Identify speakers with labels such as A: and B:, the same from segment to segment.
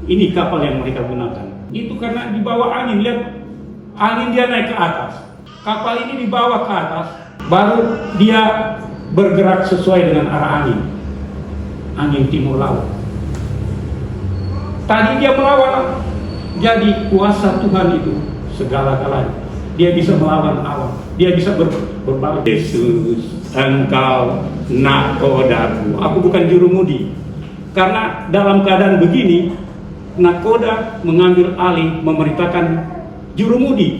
A: Ini kapal yang mereka gunakan. Itu karena di bawah angin, lihat angin dia naik ke atas. Kapal ini dibawa ke atas, baru dia bergerak sesuai dengan arah angin. Angin timur laut. Tadi dia melawan, jadi kuasa Tuhan itu segala-galanya. Dia bisa melawan awan, dia bisa berbalik. Yesus, engkau nakodaku. Aku bukan jurumudi. Karena dalam keadaan begini, nakoda mengambil alih memerintahkan jurumudi.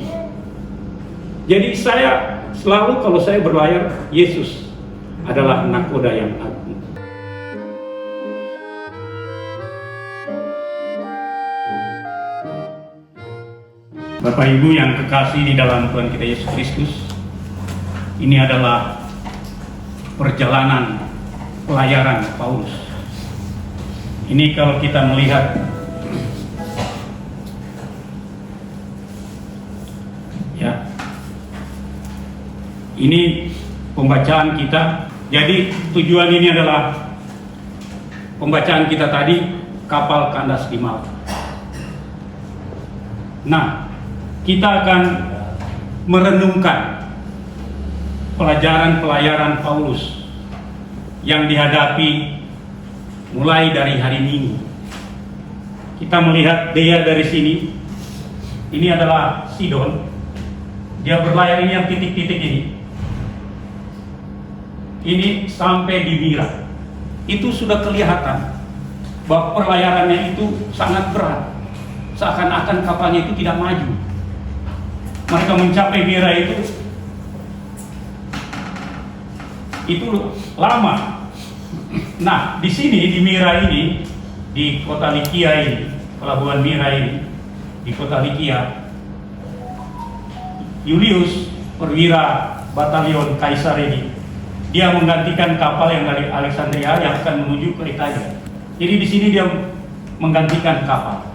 A: Jadi saya selalu kalau saya berlayar, Yesus adalah nakoda yang agung. Bapak Ibu yang kekasih di dalam Tuhan kita Yesus Kristus, ini adalah perjalanan pelayaran Paulus. Ini kalau kita melihat ya, ini pembacaan kita. Jadi tujuan ini adalah pembacaan kita tadi, kapal kandas di Malta. Nah, kita akan merenungkan pelajaran pelayaran Paulus yang dihadapi mulai dari hari Minggu. Kita melihat dia dari sini. Ini adalah Sidon. Dia berlayar ini yang titik-titik ini. Ini sampai di Mira. Itu sudah kelihatan bahwa pelayarannya itu sangat berat. Seakan-akan kapalnya itu tidak maju. Mereka mencapai Mira itu lama. Nah, di sini di Mira ini, di kota Likia ini, pelabuhan Mira ini, di kota Likia, Julius, perwira batalion Kaisar ini, dia menggantikan kapal yang dari Alexandria yang akan menuju ke Italia. Jadi di sini dia menggantikan kapal.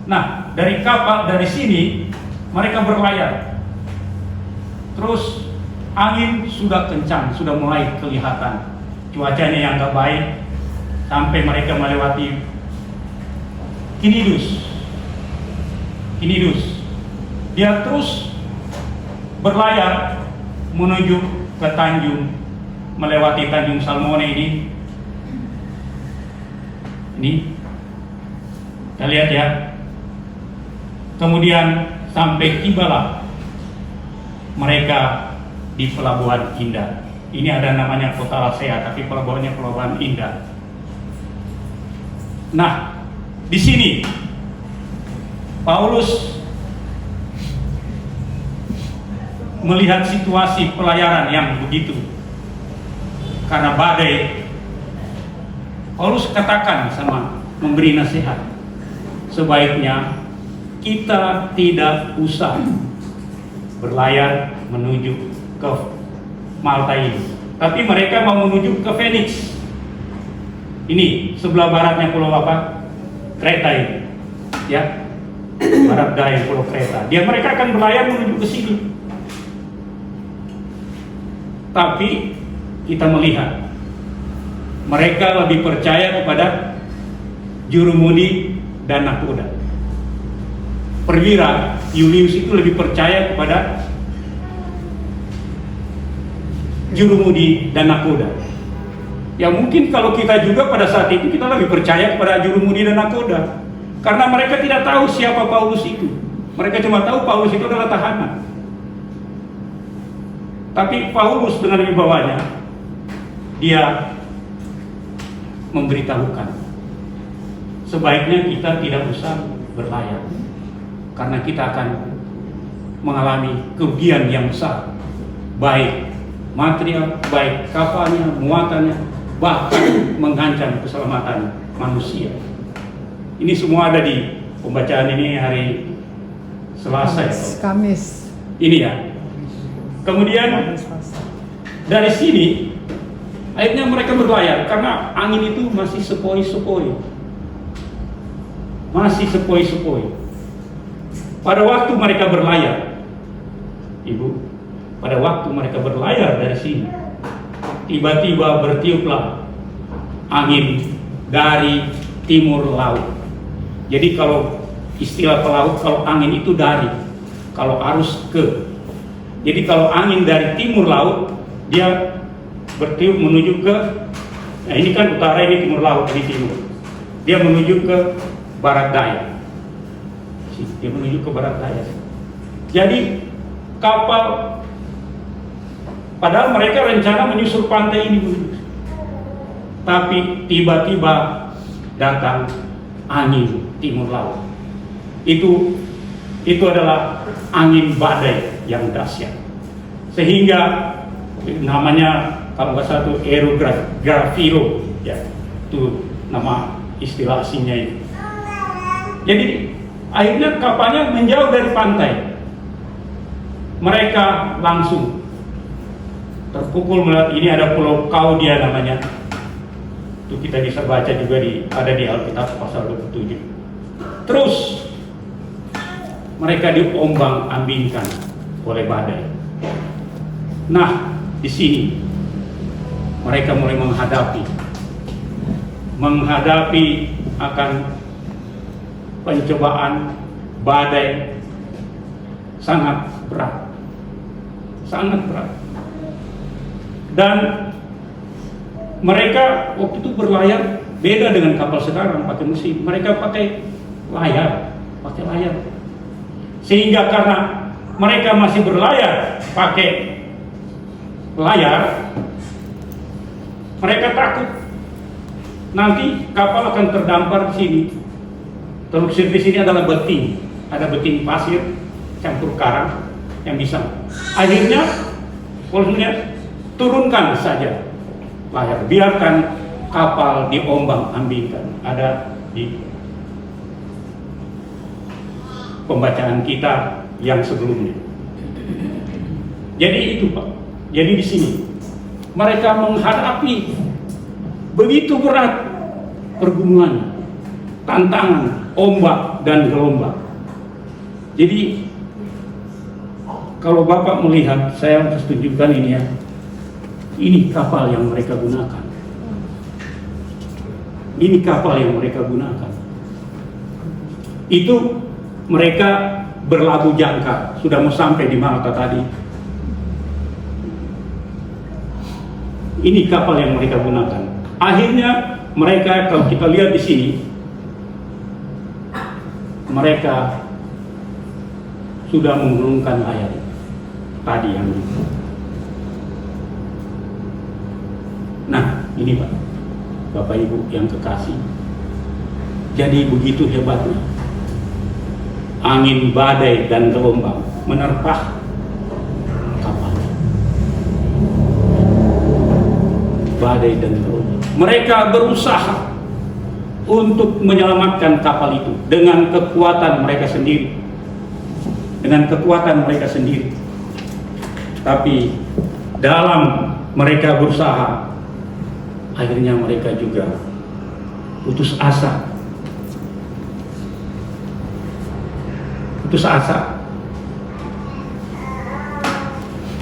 A: Nah, dari sini mereka berlayar. Terus angin sudah kencang, sudah mulai kelihatan. Cuacanya yang gak baik, sampai mereka melewati Kinidus. Dia terus berlayar menuju ke Tanjung, melewati Tanjung Salmone ini. Ini kita lihat ya. Kemudian sampai tibalah mereka di Pelabuhan Indah. Ini ada namanya Kota Lasea, tapi pelabuhannya Pelabuhan Indah. Nah, di sini Paulus melihat situasi pelayaran yang begitu. Karena badai, Paulus katakan memberi nasihat, sebaiknya kita tidak usah berlayar menuju ke Malta ini, tapi mereka mau menuju ke Phoenix. Ini sebelah baratnya pulau apa? Kreta ini, ya, barat daya pulau Kreta. Mereka akan berlayar menuju ke sini. Tapi kita melihat mereka lebih percaya kepada jurumudi dan nakoda. Perwira Julius itu lebih percaya kepada jurumudi dan nakoda. Ya mungkin kalau kita juga pada saat itu kita lebih percaya kepada jurumudi dan nakoda, karena mereka tidak tahu siapa Paulus itu. Mereka cuma tahu Paulus itu adalah tahanan. Tapi Paulus dengan wibawanya, dia memberitahukan sebaiknya kita tidak usah berlayar, karena kita akan mengalami kerugian yang besar, baik material, baik kapalnya, muatannya, bahkan mengancam keselamatan manusia. Ini semua ada di pembacaan ini hari Selasa ya,
B: Kamis.
A: ini ya. Kemudian dari sini akhirnya mereka berlayar karena angin itu masih sepoi-sepoi. Pada waktu mereka berlayar, Ibu, pada waktu mereka berlayar dari sini, tiba-tiba bertiuplah angin dari timur laut. Jadi kalau istilah pelaut, kalau angin itu dari, kalau arus ke. Jadi kalau angin dari timur laut, dia bertiup menuju ke, nah ini kan utara, ini timur laut, ini timur. Dia menuju ke barat daya. Dia menuju ke barat daya. Jadi kapal, padahal mereka rencana menyusur pantai ini, tapi tiba-tiba datang angin timur laut. Itu adalah angin badai yang dahsyat, sehingga namanya kalau nggak salah itu aerografiro, ya itu nama istilah aslinya itu. Jadi akhirnya kapalnya menjauh dari pantai. Mereka langsung terpukul melihat ini ada Pulau Kaudia namanya. Itu kita bisa baca juga ada di Alkitab pasal 27. Terus mereka diombang-ambingkan oleh badai. Nah, di sini mereka mulai menghadapi akan pencobaan badai sangat berat. Dan mereka waktu itu berlayar beda dengan kapal sekarang pakai mesin. Mereka pakai layar. Sehingga karena mereka masih berlayar pakai layar, mereka takut nanti kapal akan terdampar di sini. Terusir di sini adalah beting, ada beting pasir campur karang yang bisa. Akhirnya, polisinya turunkan saja layar, biarkan kapal diombang-ambingkan. Ada di pembacaan kita yang sebelumnya. Jadi itu Pak. Jadi di sini mereka menghadapi begitu berat pergumulan, tantangan, ombak dan gelombang. Jadi kalau Bapak melihat, saya harus tunjukkan ini ya. Ini kapal yang mereka gunakan. Ini kapal yang mereka gunakan. Itu mereka berlabuh jangkar, sudah mau sampai di Malta tadi. Ini kapal yang mereka gunakan. Akhirnya mereka, kalau kita lihat di sini, mereka sudah menggulungkan layar tadi yang ini. Nah, ini Pak, Bapak Ibu yang kekasih. Jadi begitu hebatnya angin badai dan gelombang menerpa kapal. Badai dan gelombang. Mereka berusaha untuk menyelamatkan kapal itu dengan kekuatan mereka sendiri. Tapi dalam mereka berusaha, akhirnya mereka juga putus asa.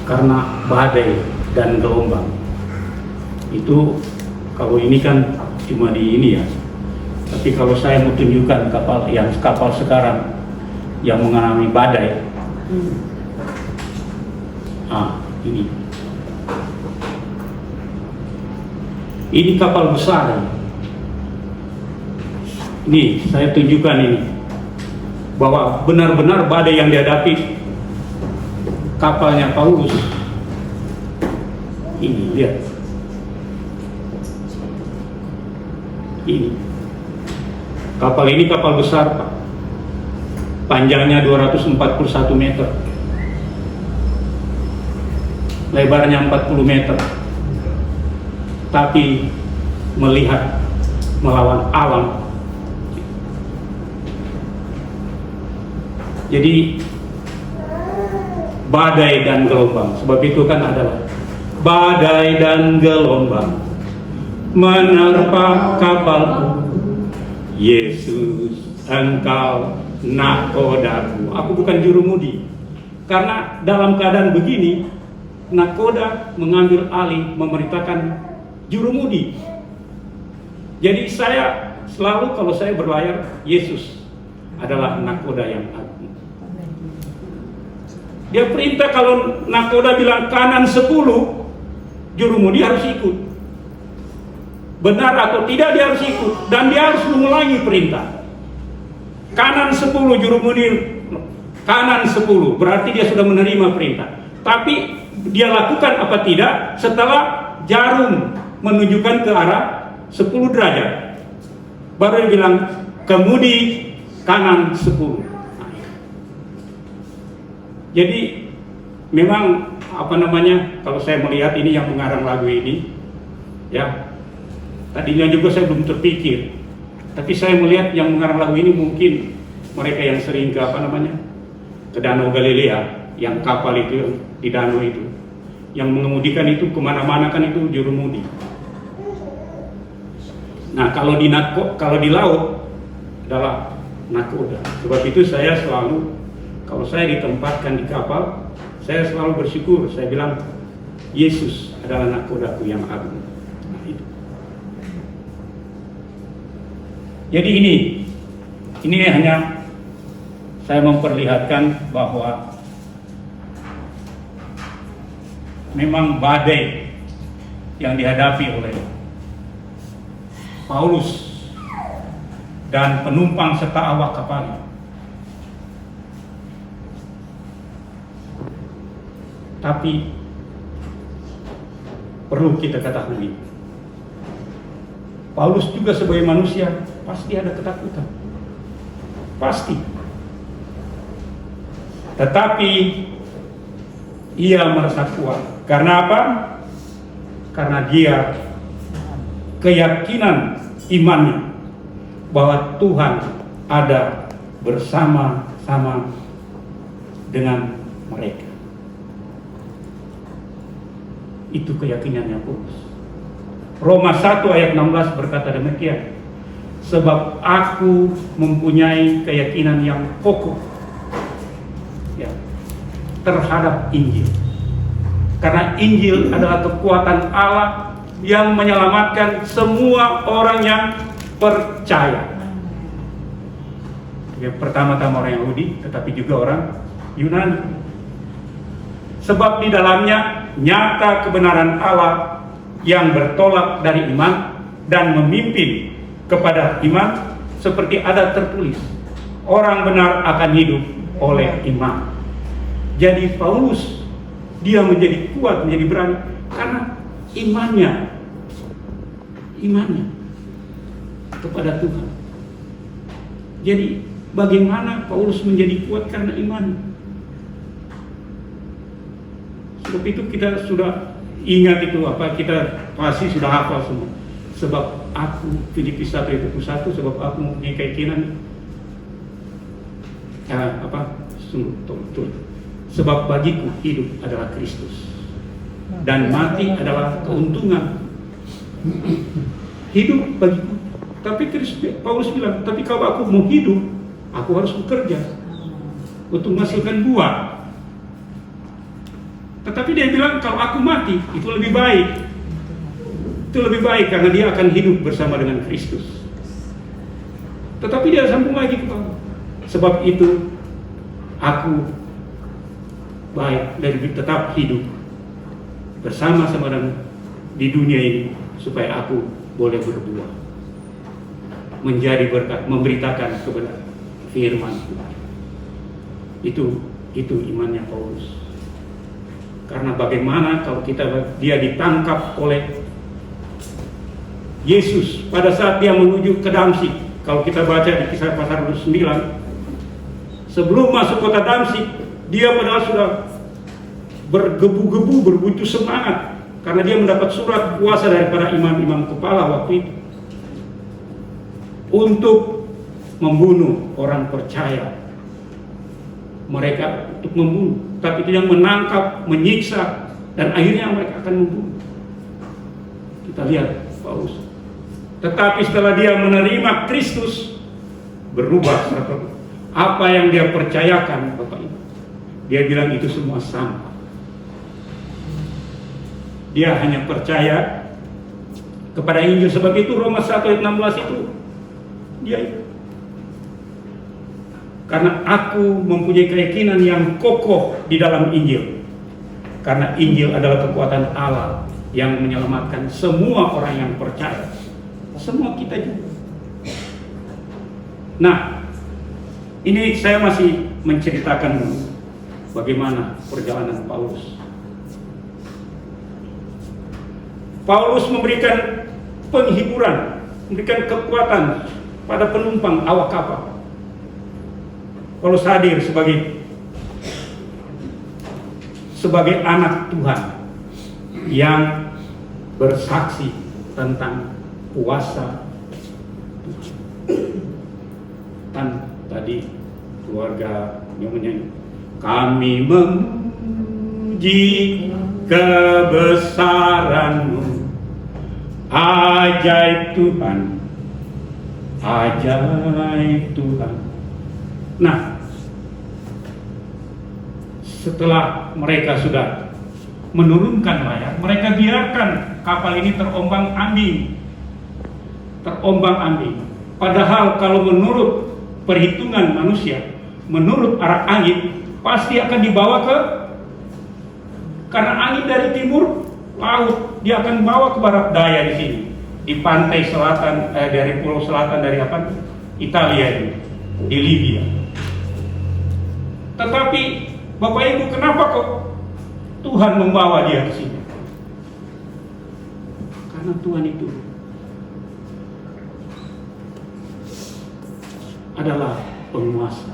A: Karena badai dan gelombang. Itu kalau ini kan cuma di ini ya. Tapi kalau saya mau tunjukkan kapal sekarang yang mengalami badai. Ini. Ini kapal besar. Ini saya tunjukkan ini, bahwa benar-benar badai yang dihadapi kapalnya Paulus. Ini lihat. Ini kapal ini kapal besar Pak. Panjangnya 241 meter. Lebarnya 40 meter. Tapi melawan alam. Jadi badai dan gelombang, sebab itu kan adalah badai dan gelombang menerpa kapalku. Yesus, engkau nakodaku. Aku bukan jurumudi. Karena dalam keadaan begini, nakoda mengambil alih memerintahkan jurumudi. Jadi saya selalu kalau saya berlayar, Yesus adalah nakoda yang agung. Dia perintah kalau nakoda bilang kanan 10, jurumudi harus ikut. Benar atau tidak dia harus ikut, dan dia harus mengulangi perintah. Kanan 10 jurumudi, kanan 10, berarti dia sudah menerima perintah. Tapi dia lakukan apa tidak setelah jarum menunjukkan ke arah 10 derajat. Baru dia bilang kemudi kanan 10. Jadi memang kalau saya melihat ini yang mengarang lagu ini, ya tadinya juga saya belum terpikir, tapi saya melihat yang mengarang lagu ini mungkin mereka yang sering ke Danau Galilea, yang kapal itu di danau itu, yang mengemudikan itu kemana-mana kan itu jurumudi. Nah kalau di laut adalah nakoda. Sebab itu saya selalu, kalau saya ditempatkan di kapal, saya selalu bersyukur. Saya bilang Yesus adalah nakodaku yang agung. Nah, itu. Jadi ini hanya saya memperlihatkan bahwa memang badai yang dihadapi oleh Paulus dan penumpang serta awak kapal. Tapi perlu kita ketahui, Paulus juga sebagai manusia pasti ada ketakutan, pasti. Tetapi ia merasa kuat. Karena apa? Karena dia keyakinan imannya bahwa Tuhan ada bersama-sama dengan mereka. Itu keyakinannya Paulus. Roma 1 ayat 16 berkata demikian. Sebab aku mempunyai keyakinan yang kokoh, ya, terhadap Injil. Karena Injil adalah kekuatan Allah yang menyelamatkan semua orang yang percaya. Ya, pertama-tama orang Yahudi, tetapi juga orang Yunani. Sebab di dalamnya nyata kebenaran Allah yang bertolak dari iman dan memimpin kepada iman, seperti ada tertulis, orang benar akan hidup oleh iman. Jadi Paulus dia menjadi kuat, menjadi berani karena imannya kepada Tuhan. Jadi bagaimana Paulus menjadi kuat karena iman? Sebab itu kita sudah ingat itu kita pasti sudah hafal semua. Sebab aku, Filipi 1 ayat 21, sebab aku mempunyai keyakinan betul. Sebab bagiku hidup adalah Kristus dan mati adalah keuntungan. Hidup bagiku. Tapi Paulus bilang, tapi kalau aku mau hidup, aku harus bekerja untuk menghasilkan buah. Tetapi dia bilang kalau aku mati itu lebih baik. Itu lebih baik karena dia akan hidup bersama dengan Kristus. Tetapi dia sambung lagi kepada, sebab itu aku baik dari tetap hidup bersama-sama dengan di dunia ini supaya aku boleh berbuah, menjadi berkat, memberitakan kebenaran firman Tuhan. Itu imannya Paulus. Karena bagaimana kalau dia ditangkap oleh Yesus pada saat dia menuju ke Damsyik. Kalau kita baca di Kisah pasal 9, sebelum masuk kota Damsyik, dia padahal sudah bergebu-gebu, berbutuh semangat karena dia mendapat surat kuasa daripada imam-imam kepala waktu itu untuk membunuh orang percaya. Mereka untuk membunuh, tapi itu yang menangkap, menyiksa, dan akhirnya mereka akan membunuh. Kita lihat Paulus. Tetapi setelah dia menerima Kristus, berubah. Apa yang dia percayakan, Bapak Ibu, dia bilang itu semua sama. Dia hanya percaya kepada Injil. Sebab itu Roma 1 ayat 16 itu dia ikut. Karena aku mempunyai keyakinan yang kokoh di dalam Injil. Karena Injil adalah kekuatan Allah yang menyelamatkan semua orang yang percaya. Semua kita juga. Nah, ini saya masih menceritakan bagaimana perjalanan Paulus. Paulus memberikan penghiburan, memberikan kekuatan pada penumpang awak kapal. Paulus hadir sebagai anak Tuhan yang bersaksi tentang kuasa Tuhan. Tadi keluarga yang menyanyi, kami memuji kebesaran-Mu, ajaib Tuhan, ajaib Tuhan. Nah, setelah mereka sudah menurunkan layar, mereka biarkan kapal ini terombang-ambing. Padahal kalau menurut perhitungan manusia, menurut arah angin, pasti akan dibawa karena angin dari timur laut, dia akan bawa ke barat daya di sini, di pantai selatan, dari pulau selatan dari Italia ini, di Libya. Tetapi Bapak Ibu, kenapa kok Tuhan membawa dia ke sini? Karena Tuhan itu adalah penguasa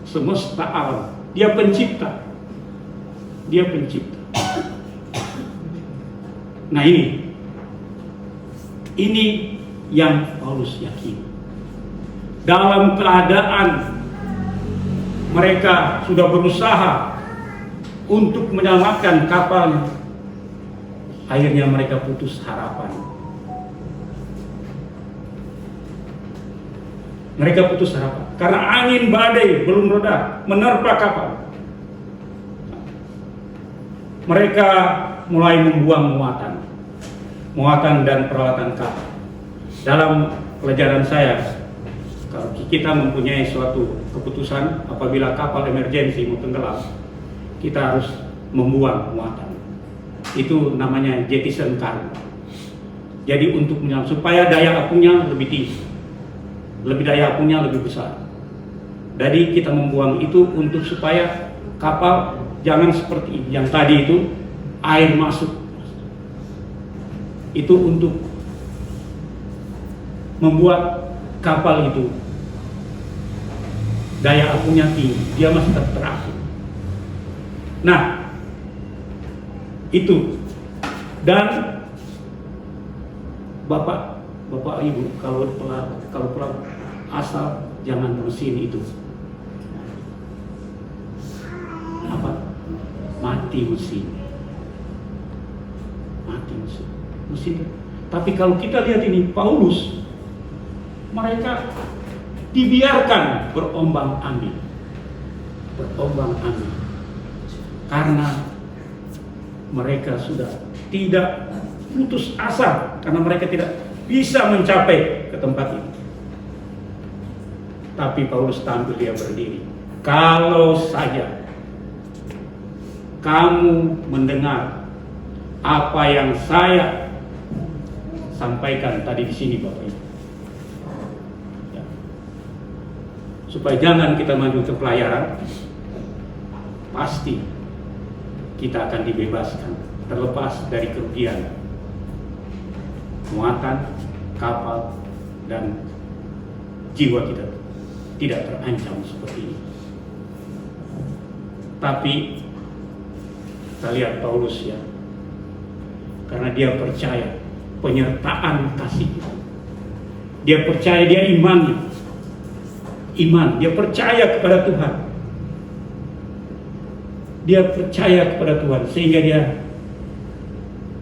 A: semesta alam. Dia pencipta. Nah, ini yang Paulus yakini. Dalam keadaan mereka sudah berusaha untuk menyelamatkan kapal, akhirnya mereka putus harapan. Mereka putus harapan karena angin badai belum reda menerpa kapal. Mereka mulai membuang muatan dan peralatan kapal. Dalam pelajaran saya, kalau kita mempunyai suatu keputusan apabila kapal emergensi mau tenggelam, kita harus membuang muatan. Itu namanya jettison cargo. Jadi untuk supaya daya apungnya lebih tinggi, daya apungnya lebih besar. Jadi kita membuang itu untuk supaya kapal jangan seperti yang tadi itu air masuk. Itu untuk membuat kapal itu daya apungnya tinggi, dia masih terapung. Nah, itu. Dan Bapak Ibu, kalau asal jangan mesin itu mati mesin. Tapi kalau kita lihat ini Paulus, mereka dibiarkan berombang-ambing karena mereka sudah tidak putus asa, karena mereka tidak bisa mencapai ke tempat ini. Tapi Paulus tampil, dia berdiri. Kalau saja kamu mendengar apa yang saya sampaikan tadi di sini, Bapak Ibu, ya. Supaya jangan kita maju ke pelayaran, pasti kita akan dibebaskan, terlepas dari kerugian muatan kapal dan jiwa kita tidak terancam seperti ini. Tapi kita lihat Paulus, ya, karena dia percaya penyertaan kasih, dia percaya, dia iman, dia percaya kepada Tuhan, sehingga dia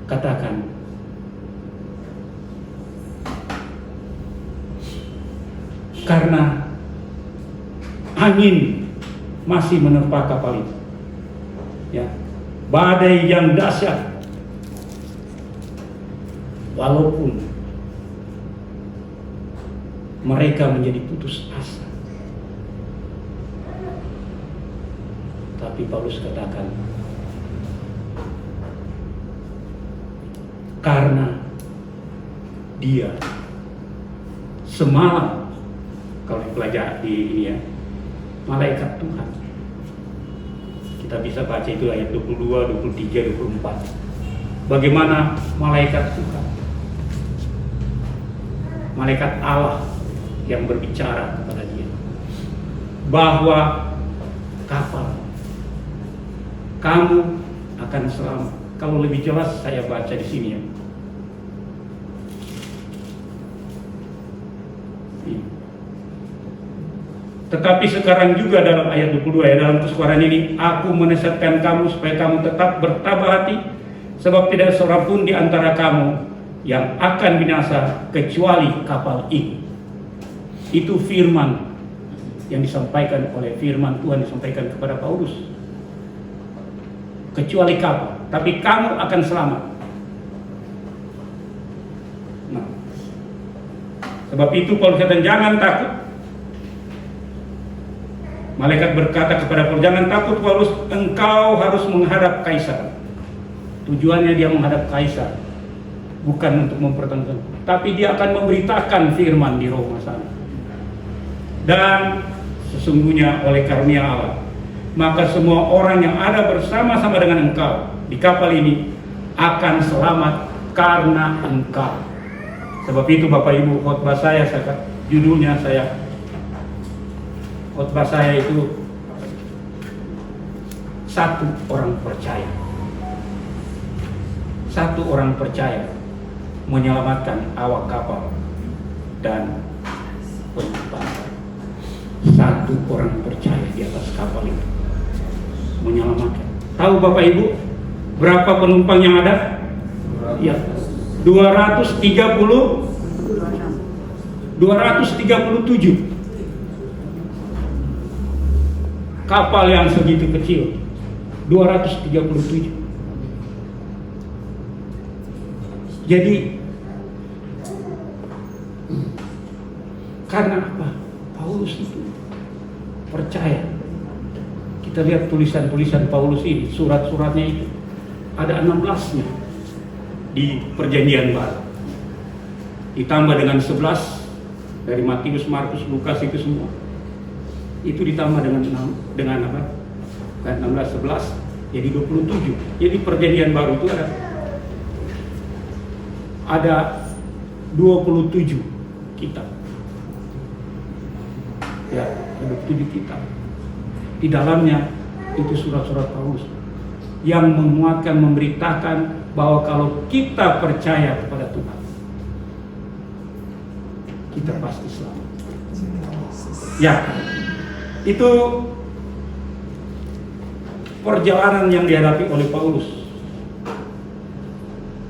A: katakan, karena angin masih menerpa kapal itu, ya, badai yang dahsyat, walaupun mereka menjadi putus asa. Tapi Paulus katakan, karena dia semalam, kalau dipelajari ini ya, malaikat Tuhan. Kita bisa baca itu ayat 22, 23, 24. Bagaimana malaikat Tuhan, malaikat Allah yang berbicara kepada dia bahwa kapal kamu akan selamat. Kalau lebih jelas saya baca di sini ya. Tetapi sekarang juga dalam ayat 22 ya, dalam kesukaran ini aku menasihatkan kamu supaya kamu tetap bertabah hati, sebab tidak seorang pun di antara kamu yang akan binasa kecuali kapal ini. Itu firman yang disampaikan oleh firman Tuhan disampaikan kepada Paulus. Kecuali kapal, tapi kamu akan selamat. Nah, sebab itu Paulus kata jangan takut. Malaikat berkata kepada Paulus, jangan takut Paulus, engkau harus menghadap Kaisar. Tujuannya dia menghadap Kaisar, bukan untuk mempertentangkan, tapi dia akan memberitakan firman di Roma sana. Dan sesungguhnya oleh karunia Allah, maka semua orang yang ada bersama-sama dengan engkau di kapal ini akan selamat karena engkau. Sebab itu Bapak Ibu, khotbah saya judulnya khotbah saya itu satu orang percaya. Satu orang percaya menyelamatkan awak kapal dan penumpang. Satu orang percaya di atas kapal itu menyelamatkan. Tahu Bapak Ibu berapa penumpang yang ada? Ya, 237 kapal yang segitu kecil. 237. Jadi karena apa? Paulus itu percaya. Kita lihat tulisan-tulisan Paulus ini, surat-suratnya itu ada 16-nya di Perjanjian Baru. Ditambah dengan 11 dari Matius, Markus, Lukas itu semua. Itu ditambah dengan apa? 16, 11 jadi 27. Jadi Perjanjian Baru itu ada 27 kitab. Ya, 27 kitab. Di dalamnya itu surat-surat Paulus yang menguatkan, memberitakan bahwa kalau kita percaya kepada Tuhan, kita pasti selamat. Ya, itu perjalanan yang dihadapi oleh Paulus.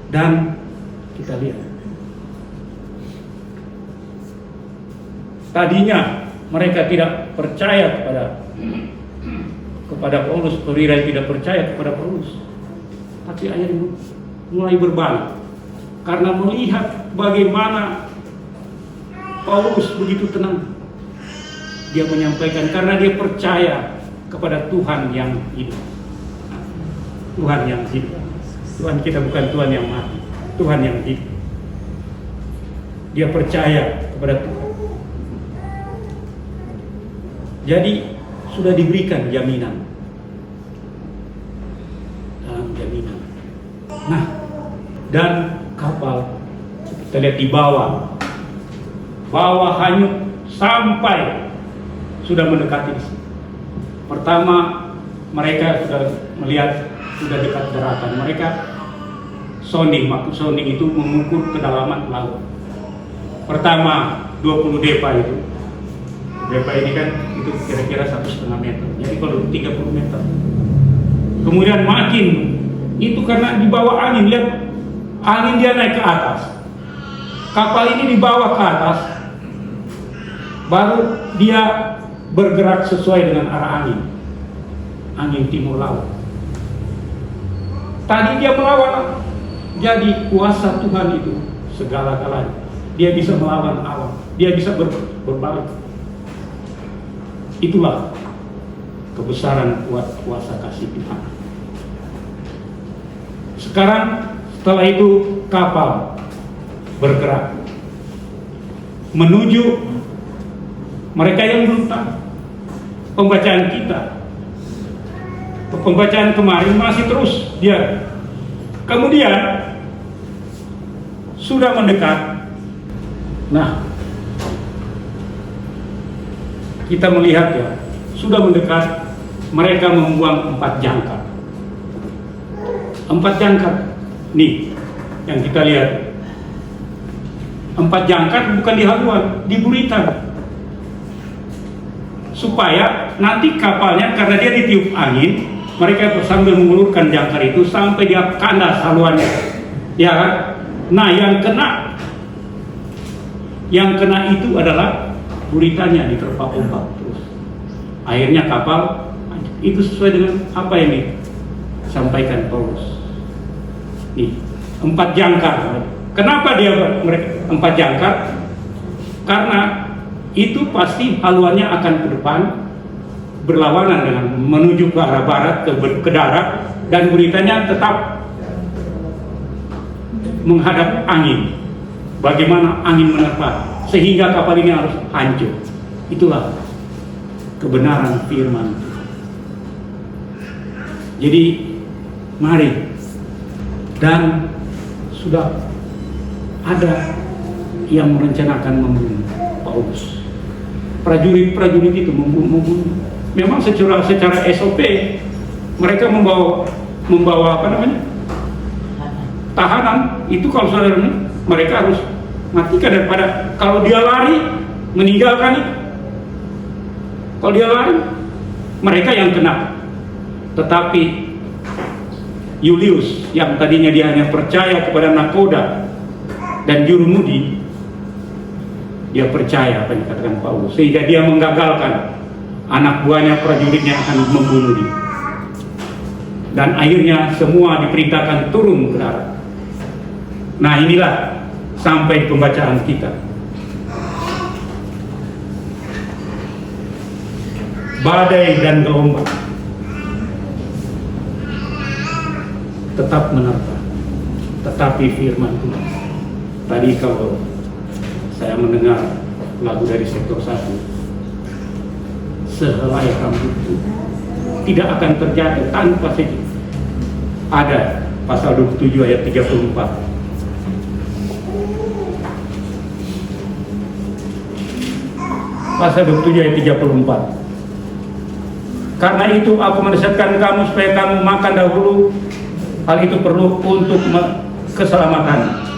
A: Dan kita lihat, tadinya mereka tidak percaya kepada Paulus, perwira tidak percaya kepada Paulus. Tapi akhirnya mulai berbalik karena melihat bagaimana Paulus begitu tenang. Dia menyampaikan karena dia percaya kepada Tuhan yang hidup. Tuhan yang hidup. Tuhan kita bukan Tuhan yang mati, Tuhan yang hidup. Dia percaya kepada Tuhan. Jadi sudah diberikan jaminan. Dalam jaminan. Nah, dan kapal kita lihat di bawah hanyut sampai sudah mendekati di sini. Pertama, mereka sudah melihat sudah dekat daratan. Mereka sounding, maksud sounding itu mengukur kedalaman laut. Pertama 20 depa itu. Depa ini kan itu kira-kira 1,5 meter. Jadi kalau 30 meter. Kemudian makin itu karena di bawah angin, lihat angin dia naik ke atas. Kapal ini dibawa ke atas. Baru dia bergerak sesuai dengan arah angin timur laut. Tadi dia melawan, jadi kuasa Tuhan itu segala-galanya. dia bisa melawan awan, dia bisa berbalik. Itulah kebesaran kuasa kasih Tuhan. Sekarang setelah itu kapal bergerak menuju mereka yang belum tahu. Pembacaan kita, pembacaan kemarin masih terus dia. Kemudian sudah mendekat. Nah, kita melihat ya, sudah mendekat, mereka membuang 4 jangkar. 4 jangkar, nih yang kita lihat. 4 jangkar bukan di haluan, di buritan. Supaya nanti kapalnya, karena dia ditiup angin, mereka sambil mengulurkan jangkar itu sampai dia kandas haluannya. Ya kan? Nah, yang kena itu adalah buritannya diterpa ombak terus. Akhirnya kapal itu sesuai dengan apa yang disampaikan Paulus. Nih, 4 jangkar. Kenapa mereka 4 jangkar? Karena itu pasti haluannya akan ke depan berlawanan dengan menuju ke arah barat, ke darat, dan beritanya tetap menghadap angin. Bagaimana angin menerpa sehingga kapal ini harus hancur. Itulah kebenaran firman. Jadi mari, dan sudah ada yang merencanakan membunuh Paulus. Prajurit-prajurit itu membunuh. Memang secara SOP mereka membawa apa namanya? Tahanan. Itu kalau saudara, mereka harus matikan daripada kalau dia lari meninggalkan itu. Kalau dia lari, mereka yang kena. Tetapi Julius yang tadinya dia hanya percaya kepada nakoda dan jurumudi, dia percaya apa yang dikatakan Paulus, sehingga dia menggagalkan anak buahnya, prajuritnya akan membunuh dia. Dan akhirnya semua diperintahkan turun ke darat. Nah, inilah sampai pembacaan kita. Badai dan gelombang tetap menerpa, tetapi firman Tuhan. Tadi kalau saya mendengar lagu dari sektor 1, sehelai rambut itu tidak akan terjatuh tanpa sedih. Ada pasal 27 ayat 34. Pasal 27 ayat 34. Karena itu aku menasihatkan kamu supaya kamu makan dahulu. Hal itu perlu untuk keselamatan.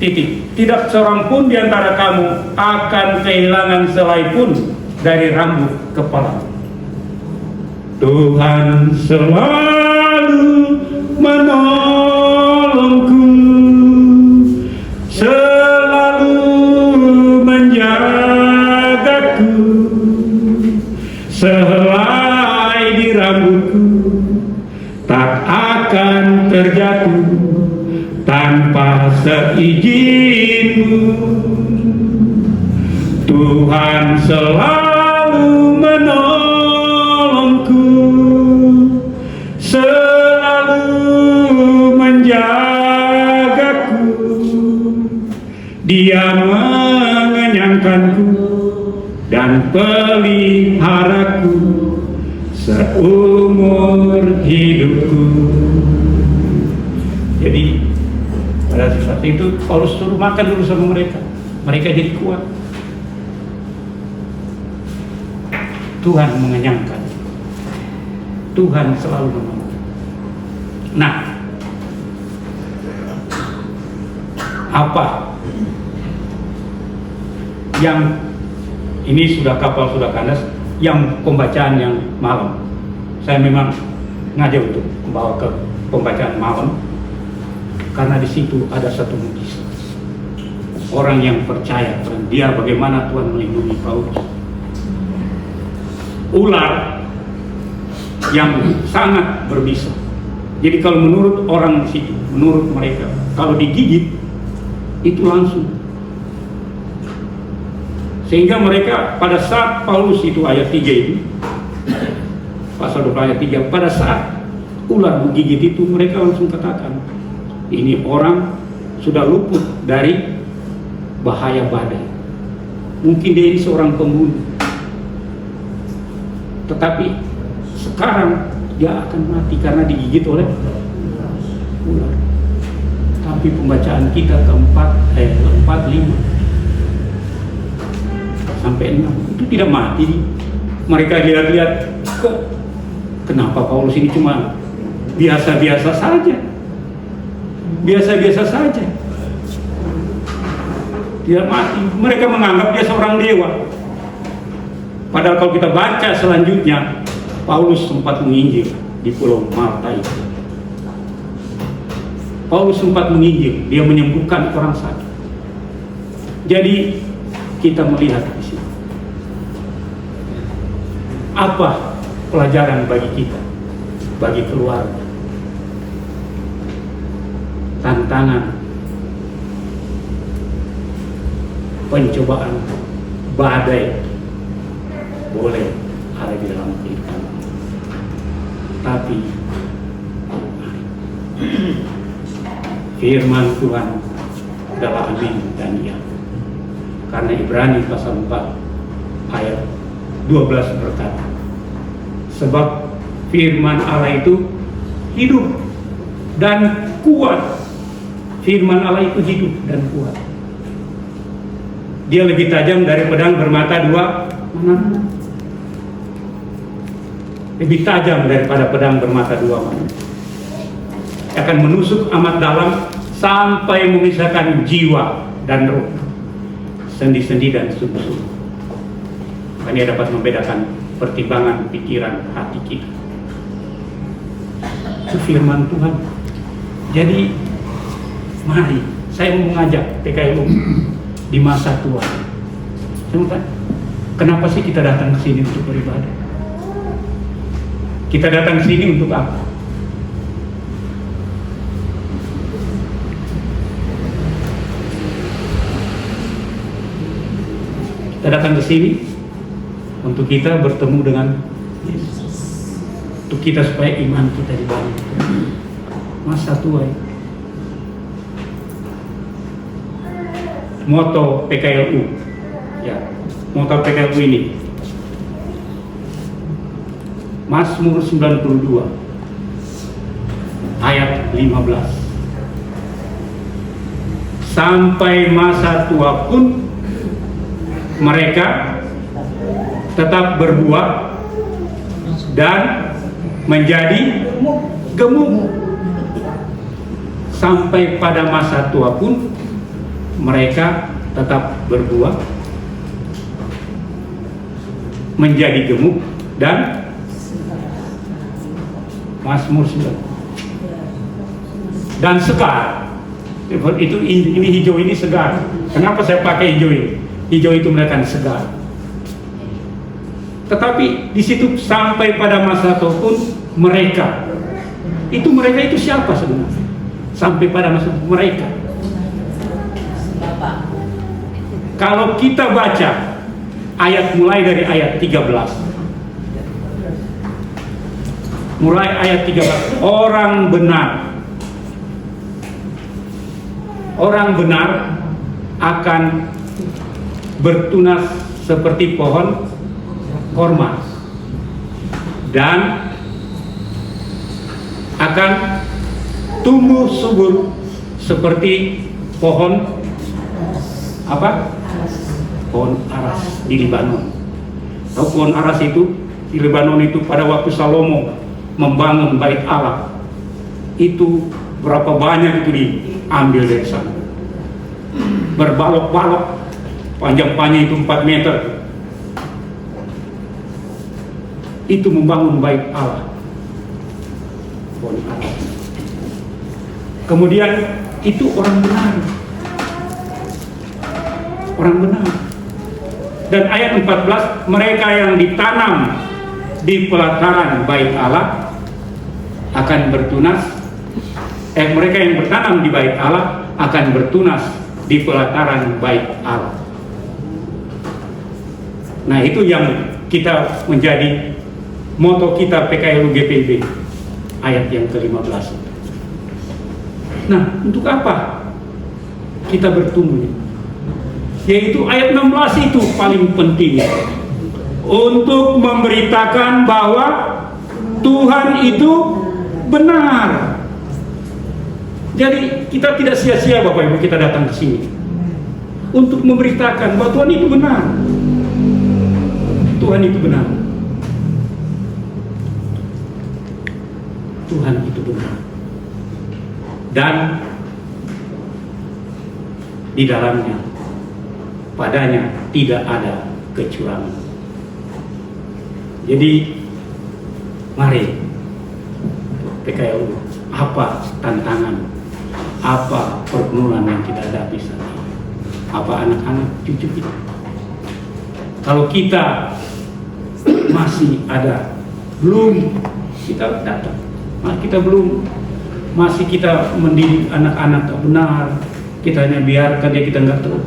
A: Titik. Tidak seorang pun di antara kamu akan kehilangan selai pun dari rambut kepala. Tuhan selalu menolongku, selalu menjagaku, sehelai di rambutku tak akan terjatuh tanpa seizinku. Tuhan selalu menolongku, selalu menjagaku. Dia mengenyangkanku dan peliharaku seumur hidupku. Jadi pada saat itu Paulus suruh makan dulu sama mereka. Mereka jadi kuat. Tuhan mengenyangkan. Tuhan selalu menolong. Nah, apa yang ini sudah kapal sudah kandas, yang pembacaan yang malam. Saya memang ngajak untuk membawa ke pembacaan malam karena di situ ada satu mukjizat. Orang yang percaya dan dia bagaimana Tuhan melindungi Paulus. Ular yang sangat berbisa. Jadi kalau menurut orang di situ, menurut mereka, kalau digigit Itu langsung. Sehingga mereka pada saat Paulus itu ayat 3 itu, pasal 20 ayat 3, pada saat ular menggigit itu mereka langsung katakan, ini orang sudah luput dari bahaya badai. Mungkin dia ini seorang pembunuh, tetapi sekarang dia akan mati karena digigit oleh ular. Tapi pembacaan kita keempat, 5 sampai 6 itu tidak mati. Mereka lihat-lihat, kenapa Paulus ini cuma biasa-biasa saja, biasa-biasa saja, tidak mati. Mereka menganggap dia seorang dewa. Padahal kalau kita baca selanjutnya, Paulus sempat menginjil di pulau Malta itu. Paulus sempat menginjil, dia menyembuhkan orang sakit. Jadi kita melihat di sini apa pelajaran bagi kita, bagi keluarga. Tantangan, pencobaan, badai boleh ada di dalam kehidupan, tapi firman Tuhan adalah amin dan ya. Karena Ibrani pasal 4 ayat 12 berkata, sebab firman Allah itu hidup dan kuat. Firman Allah itu hidup dan kuat. Dia lebih tajam dari pedang bermata 2 mana? Lebih tajam daripada pedang bermata 2 mana? Akan menusuk amat dalam sampai memisahkan jiwa dan roh, sendi-sendi dan sumber-sumber. Dan dia dapat membedakan pertimbangan pikiran hati kita. Itu firman Tuhan. Jadi mari, saya mau mengajak PKLU di masa tua. Kenapa sih kita datang ke sini untuk beribadah? Kita datang ke sini untuk apa? Kita datang ke sini untuk kita bertemu dengan Yesus. Untuk kita supaya iman kita dibangun. Masa tua ya. Moto PKLU, ya, moto PKLU ini Mazmur 92 ayat 15. Sampai masa tua pun mereka tetap berbuah dan menjadi gemuk. Sampai pada masa tua pun mereka tetap berbuah, menjadi gemuk dan Mazmur 9 dan segar. Itu ini hijau ini segar. Kenapa saya pakai hijau ini? Hijau itu menandakan segar. Tetapi di situ sampai pada masa tua pun mereka itu siapa sebenarnya? Sampai pada masa mereka. Kalau kita baca ayat mulai dari ayat 13. Mulai ayat 13, orang benar akan bertunas seperti pohon korma dan akan tumbuh subur seperti pohon apa? Pohon aras di Lebanon. Tahu pohon aras itu di Lebanon itu pada waktu Salomo membangun bait Allah itu berapa banyak itu diambil dari sana. Berbalok-balok, panjang-panjang itu 4 meter. Itu membangun bait Allah. Pohon aras. Kemudian itu orang benar. Orang benar. Dan ayat 14, mereka yang ditanam di pelataran bait Allah akan bertunas. Mereka yang bertanam di bait Allah akan bertunas di pelataran bait Allah. Nah, itu yang kita menjadi moto kita PKLU GPIB, ayat yang ke-15. Nah, untuk apa kita bertumbuh? Yaitu ayat 16 itu paling penting, untuk memberitakan bahwa Tuhan itu benar. Jadi kita tidak sia-sia Bapak Ibu kita datang ke sini untuk memberitakan bahwa Tuhan itu benar. Tuhan itu benar. Tuhan itu benar. Dan di dalamnya, padanya tidak ada kecurangan. Jadi mari PKLU, apa tantangan, apa pergumulan yang kita hadapi saat ini? Apa anak-anak cucu kita? Kalau kita masih ada, belum kita datang, kita belum, masih kita mendidik anak-anak benar, kita hanya biarkan dia, kita nggak tahu.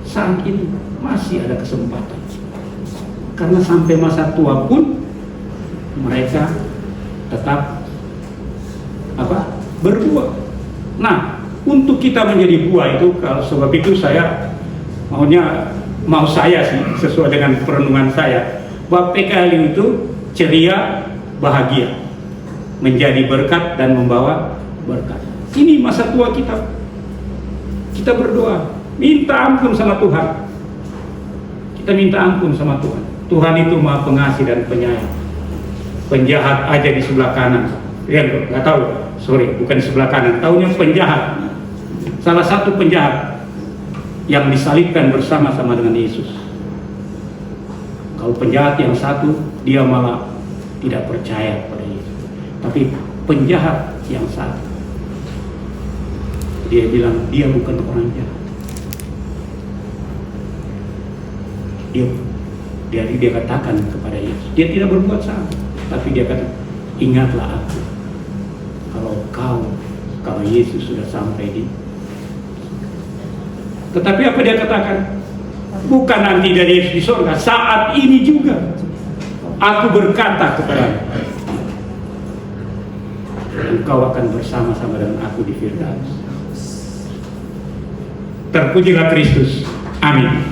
A: Saat ini masih ada kesempatan, karena sampai masa tua pun mereka tetap berbuah. Nah, untuk kita menjadi buah itu, kalau sebab itu saya mau saya sih sesuai dengan perenungan saya, bahwa PKLU itu ceria, bahagia, menjadi berkat dan membawa berkat. Ini masa tua kita. Kita berdoa, minta ampun sama Tuhan. Kita minta ampun sama Tuhan. Tuhan itu Maha Pengasih dan Penyayang. Penjahat aja di sebelah kanan. Ya, nggak tahu. Sorry, bukan di sebelah kanan. Taunya penjahat. Salah satu penjahat yang disalibkan bersama-sama dengan Yesus. Kalau penjahat yang satu, dia malah tidak percaya pada Yesus. Tapi penjahat yang satu, dia bilang dia bukan orang jahat. Dia katakan kepada Yesus, dia tidak berbuat salah, tapi dia kata, ingatlah aku kalau Yesus sudah sampai di. Tetapi apa dia katakan? Bukan nanti dari Yesus di surga, saat ini juga aku berkata kepadamu, engkau akan bersama-sama dengan aku di Firdaus. Terpujilah Kristus. Amin.